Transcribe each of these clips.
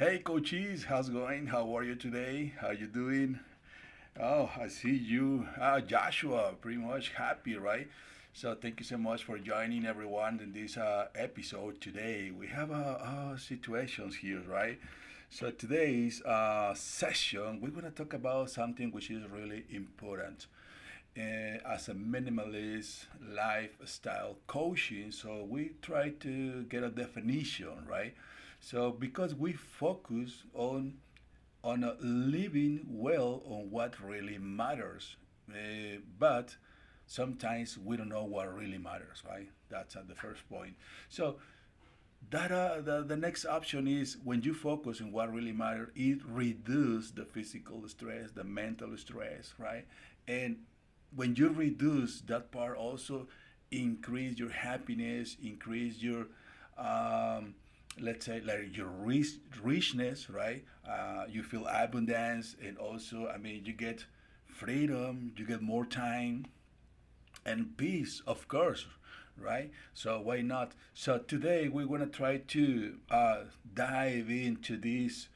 Hey coaches, how's it going? How are you today? How you doing? Oh, I see you, Joshua. Pretty much happy, right? So thank you so much for joining everyone in this episode today. We have situations here, right? So today's session, we're gonna talk about something which is really important as a minimalist lifestyle coaching. So we try to get a definition, right? So because we focus on living well on what really matters, but sometimes we don't know what really matters, right? That's the first point. So the next option is when you focus on what really matters, it reduces the physical stress, the mental stress, right? And when you reduce that part, also increase your happiness, increase your let's say like your richness, right? You feel abundance, and also, I mean, you get freedom, you get more time, and peace, of course, right? So why not? So today we're gonna try to dive into this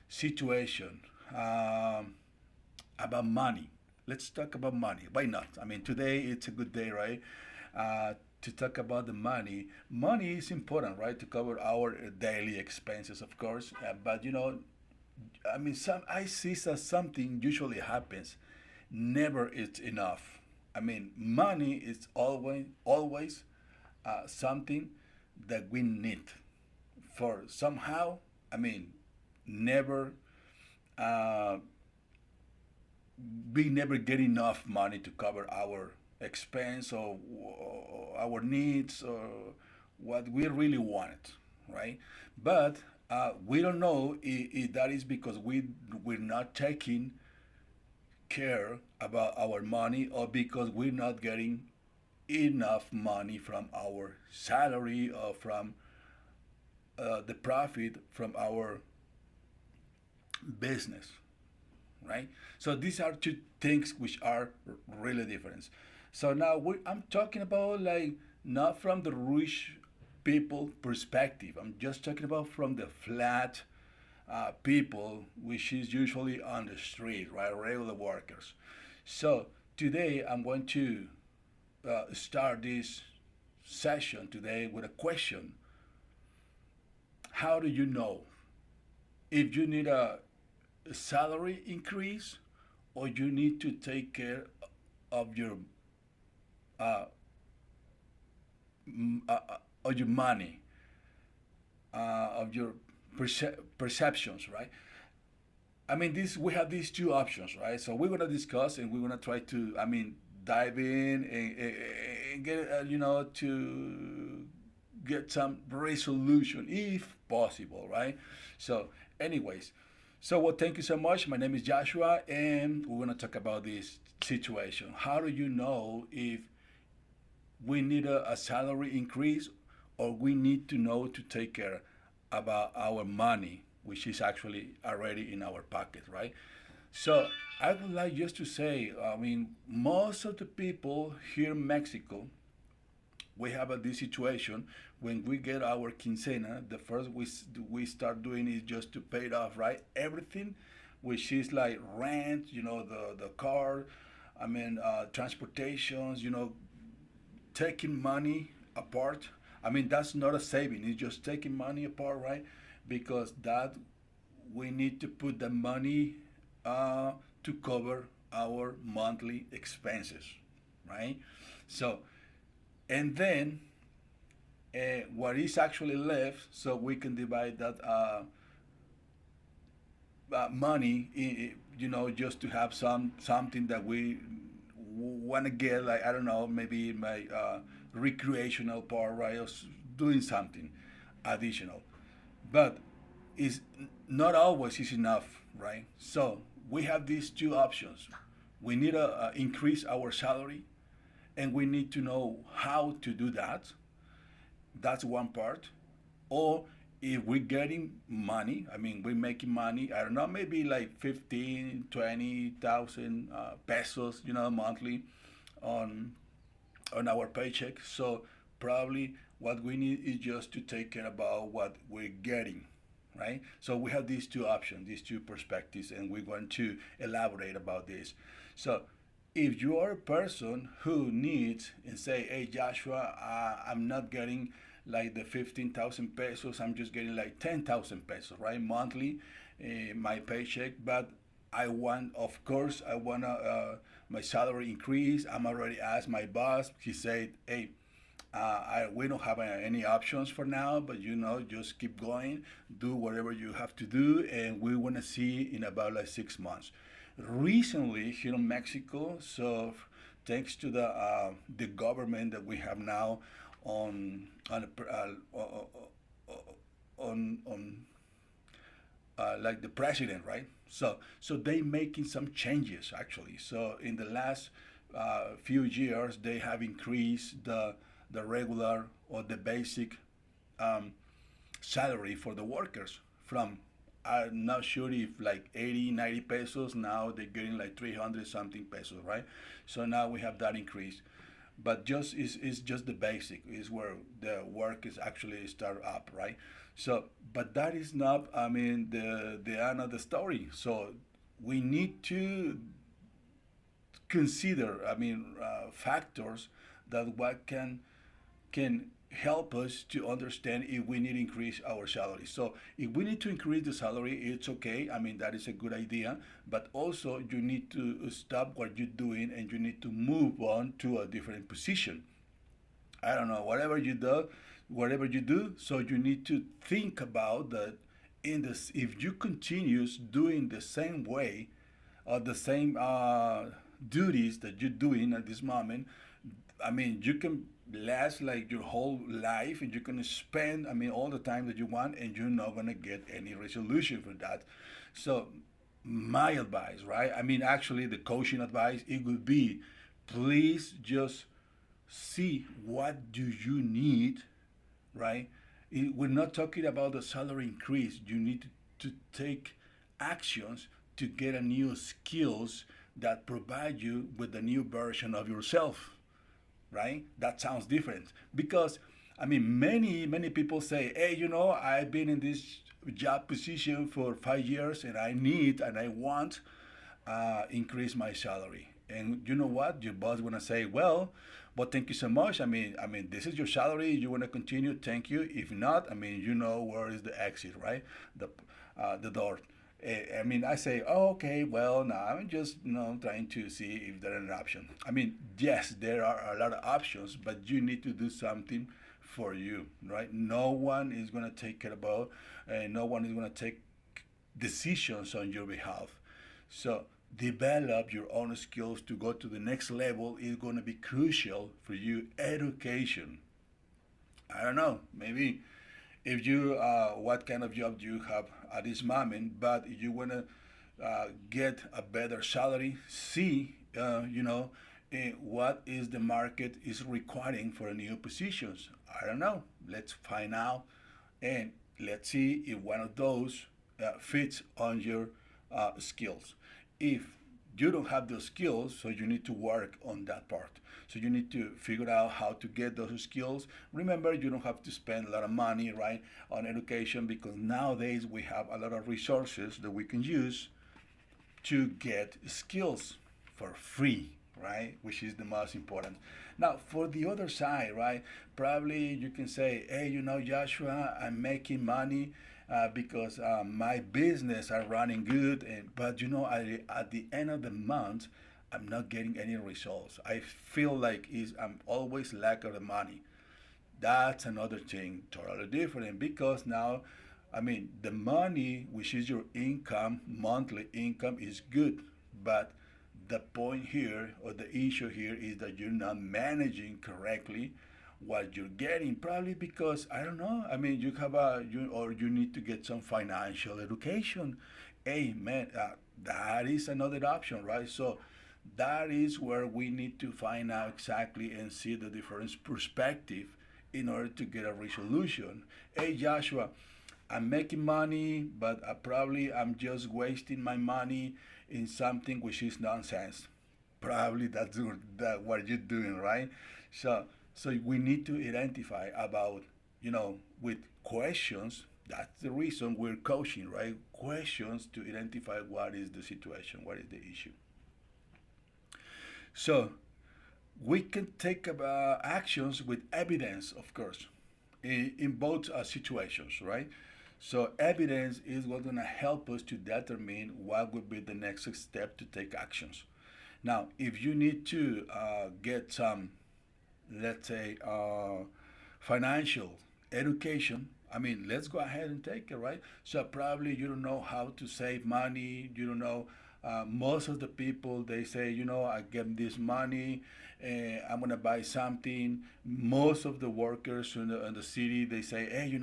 situation um, about money. Let's talk about money. Why not? I mean, today it's a good day, right? To talk about the money. Money is important, right? To cover our daily expenses, of course. But I mean, some I see that something usually happens. Never is enough. I mean, money is always something that we need for somehow. I mean, never uh, we never get enough money to cover our expense or our needs or what we really want, right? But we don't know if that is because we're not taking care about our money, or because we're not getting enough money from our salary or from the profit from our business, right? So these are two things which are really different. So now I'm talking about, like, not from the rich people perspective. I'm just talking about from the flat people, which is usually on the street, right? Regular workers. So today I'm going to start this session today with a question. How do you know if you need a salary increase, or you need to take care of your uh, of your money, of your perceptions, right? I mean, this we have these two options, right? So we're gonna discuss, and we're gonna try to, I mean, dive in and get to get some resolution if possible, right? So, anyways, so well, thank you so much. My name is Joshua, and we're gonna talk about this situation. How do you know if we need a salary increase, or we need to know to take care about our money, which is actually already in our pocket, right? So I would like just to say, I mean, most of the people here in Mexico, we have this situation when we get our quincena. The first we start doing is just to pay it off, right? Everything, which is like rent, the car, I mean, transportations, taking money apart. I mean, that's not a saving. It's just taking money apart, right? Because that we need to put the money uh, to cover our monthly expenses, right? So, and then what is actually left, so we can divide that money, just to have something that we want to get, like, I don't know, maybe my recreational part, right? Or doing something additional. But is not always is enough, right? So we have these two options. We need to increase our salary, and we need to know how to do that. That's one part. Or if we're getting money, I mean, we're making money, I don't know, maybe like 15, 20,000 pesos, monthly on our paycheck. So probably what we need is just to take care about what we're getting, right? So we have these two options, these two perspectives, and we're going to elaborate about this. So if you are a person who needs and say, hey, Joshua, I'm not getting like the 15,000 pesos, I'm just getting like 10,000 pesos, right? Monthly, my paycheck, but I want, of course, I want my salary increase. I'm already asked my boss. He said, hey, we don't have any options for now, but just keep going, do whatever you have to do, and we want to see in about like 6 months. Recently, here in Mexico, so thanks to the government that we have now on like the president, right? So they making some changes actually. So in the last few years, they have increased the regular or the basic um, salary for the workers from, I'm not sure if like 80, 90 pesos. Now they're getting like 300 something pesos, right? So now we have that increase. But just is just the basic is where the work is actually start up, right? So, but that is not, I mean, the end of the story. So we need to consider, I mean, factors that what can help us to understand if we need to increase our salary. So if we need to increase the salary, it's okay. I mean, that is a good idea. But also you need to stop what you're doing and you need to move on to a different position. I don't know, whatever you do. So you need to think about that in this, if you continues doing the same way or the same duties that you're doing at this moment, I mean, you can last like your whole life and you can spend, I mean, all the time that you want and you're not going to get any resolution for that. So, my advice, right? I mean, actually, the coaching advice, it would be please just see what do you need, right? We're not talking about the salary increase. You need to take actions to get a new skills that provide you with a new version of yourself, right? That sounds different because I mean many people say, hey, I've been in this job position for 5 years and I need and I want increase my salary. And you know what? Your boss gonna say, well, but thank you so much. I mean, this is your salary. You wanna continue? Thank you. If not, I mean, you know where is the exit, right? The door. I mean, I say, oh, okay, well, now I'm just, trying to see if there are an option. I mean, yes, there are a lot of options, but you need to do something for you, right? No one is going to take care about, no one is going to take decisions on your behalf. So develop your own skills to go to the next level is going to be crucial for you. Education. I don't know, maybe if you what kind of job do you have at this moment, but if you want to get a better salary, see what is the market is requiring for new positions. I don't know, let's find out and let's see if one of those fits on your skills. If you don't have those skills, so you need to work on that part. So you need to figure out how to get those skills. Remember, you don't have to spend a lot of money, right, on education because nowadays we have a lot of resources that we can use to get skills for free, right? Which is the most important. Now, for the other side, right? Probably you can say, hey, Joshua, I'm making money because my business are running good, but at the end of the month, I'm not getting any results. I feel like I'm always lack of the money. That's another thing, totally different because now, I mean, the money, which is your income, monthly income, is good, but the point here or the issue here is that you're not managing correctly what you're getting. Probably because I don't know. I mean, you need to get some financial education. Hey, man, that is another option, right? So that is where we need to find out exactly and see the different perspective in order to get a resolution. Hey, Joshua, I'm making money, but I'm just wasting my money in something which is nonsense. Probably that's what you're doing, right? So we need to identify about with questions That's the reason we're coaching, right? Questions to identify what is the situation, what is the issue. So we can take actions with evidence, of course, in both situations, right? So evidence is what's going to help us to determine what would be the next step to take actions. Now, if you need to get some, let's say, financial education, I mean, let's go ahead and take it, right? So probably you don't know how to save money. You don't know. Most of the people they say, I get this money, I'm gonna buy something. Most of the workers in the city they say, hey,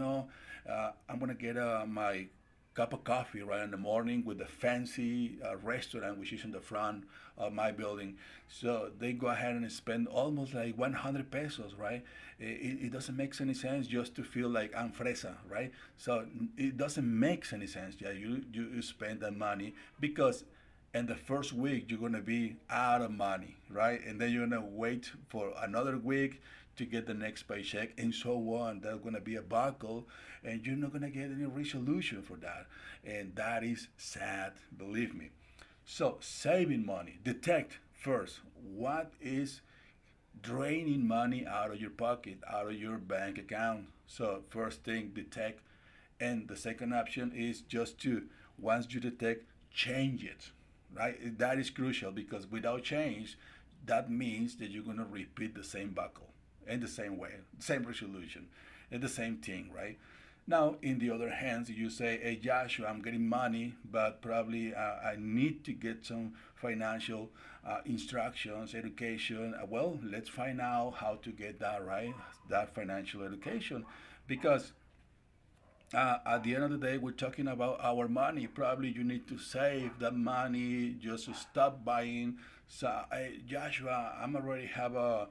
I'm gonna get my cup of coffee right in the morning with the fancy restaurant which is in the front of my building. So they go ahead and spend almost like 100 pesos, right? It doesn't make any sense just to feel like I'm fresa, right? So it doesn't make any sense. Yeah, you spend that money because in the first week you're gonna be out of money, right? And then you're gonna wait for another week to get the next paycheck and so on. That's gonna be a buckle and you're not gonna get any resolution for that. And that is sad, believe me. So saving money, detect first what is draining money out of your pocket, out of your bank account. So first thing, detect. And the second option is just to, once you detect, change it, right? That is crucial because without change, that means that you're going to repeat the same buckle in the same way, same resolution, and the same thing, right? Now, in the other hand, you say, hey, Joshua, I'm getting money, but probably I need to get some financial instructions, education. Well, let's find out how to get that, right? That financial education. Because at the end of the day, we're talking about our money. Probably you need to save that money just to stop buying. So, hey, Joshua, I'm already have a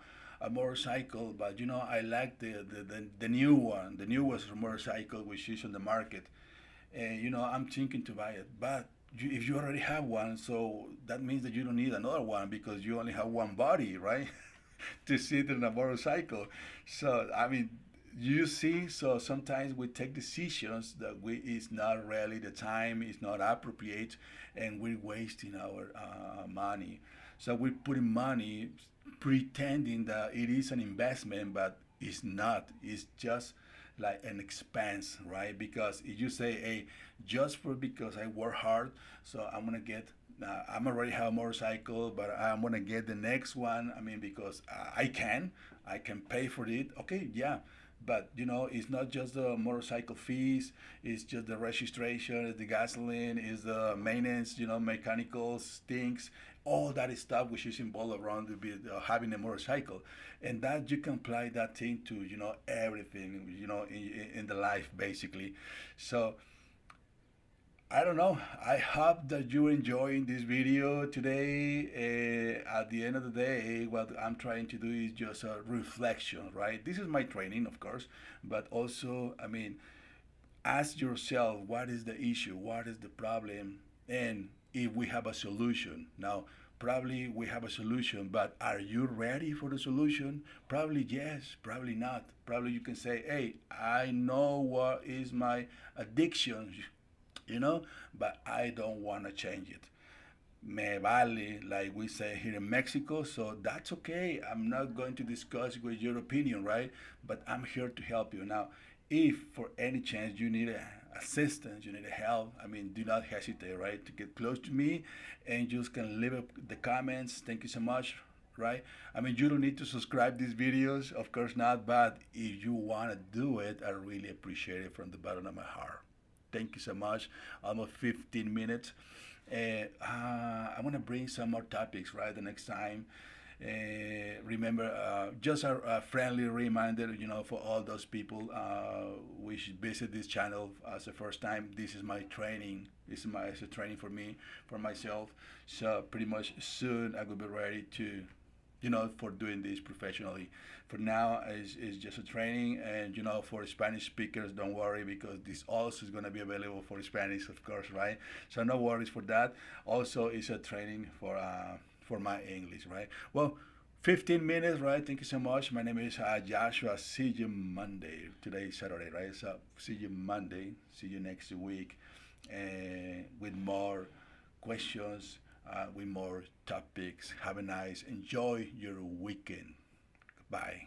motorcycle, but I like the new one, the newest motorcycle which is on the market. And I'm thinking to buy it, but if you already have one, so that means that you don't need another one because you only have one body, right? To sit in a motorcycle. So I mean, you see, so sometimes we take decisions that we is not really the time, is not appropriate, and we're wasting our money. So we're putting money, pretending that it is an investment, but it's not. It's just like an expense, right? Because if you say, hey, just for because I work hard, so I'm gonna get I'm already have a motorcycle, but I'm gonna get the next one. I mean, because I can pay for it. Okay, yeah, but it's not just the motorcycle fees. It's just the registration, it's the gasoline, it's the maintenance. Mechanical things, all that stuff which is involved around having a motorcycle, and that you can apply that thing to everything in the life basically. So I don't know. I hope that you're enjoying this video today. At the end of the day, what I'm trying to do is just a reflection, right? This is my training, of course, but also, I mean, ask yourself what is the issue, what is the problem, and if we have a solution. Now, probably we have a solution, but are you ready for the solution? Probably yes, probably not. Probably you can say, hey, I know what is my addiction, you know, but I don't want to change it. Me vale, like we say here in Mexico, so that's okay. I'm not going to discuss with your opinion, right? But I'm here to help you. Now, if for any chance you need assistance, you need help, I mean, do not hesitate, right? To get close to me and just can leave the comments. Thank you so much, right? I mean, you don't need to subscribe these videos, of course not, but if you want to do it, I really appreciate it from the bottom of my heart. Thank you so much. Almost 15 minutes. I'm going to bring some more topics, right, the next time. Remember, just a friendly reminder, for all those people which visit this channel as the first time. This is my training. It's a training for me, for myself. So pretty much soon I will be ready to for doing this professionally. For now, it's just a training, and for Spanish speakers, don't worry because this also is going to be available for Spanish, of course, right? So no worries for that. Also, it's a training for my English, right? Well, 15 minutes, right? Thank you so much. My name is Joshua. See you Monday. Today is Saturday, right? So see you Monday. See you next week with more questions, with more topics. Have a nice, enjoy your weekend. Bye.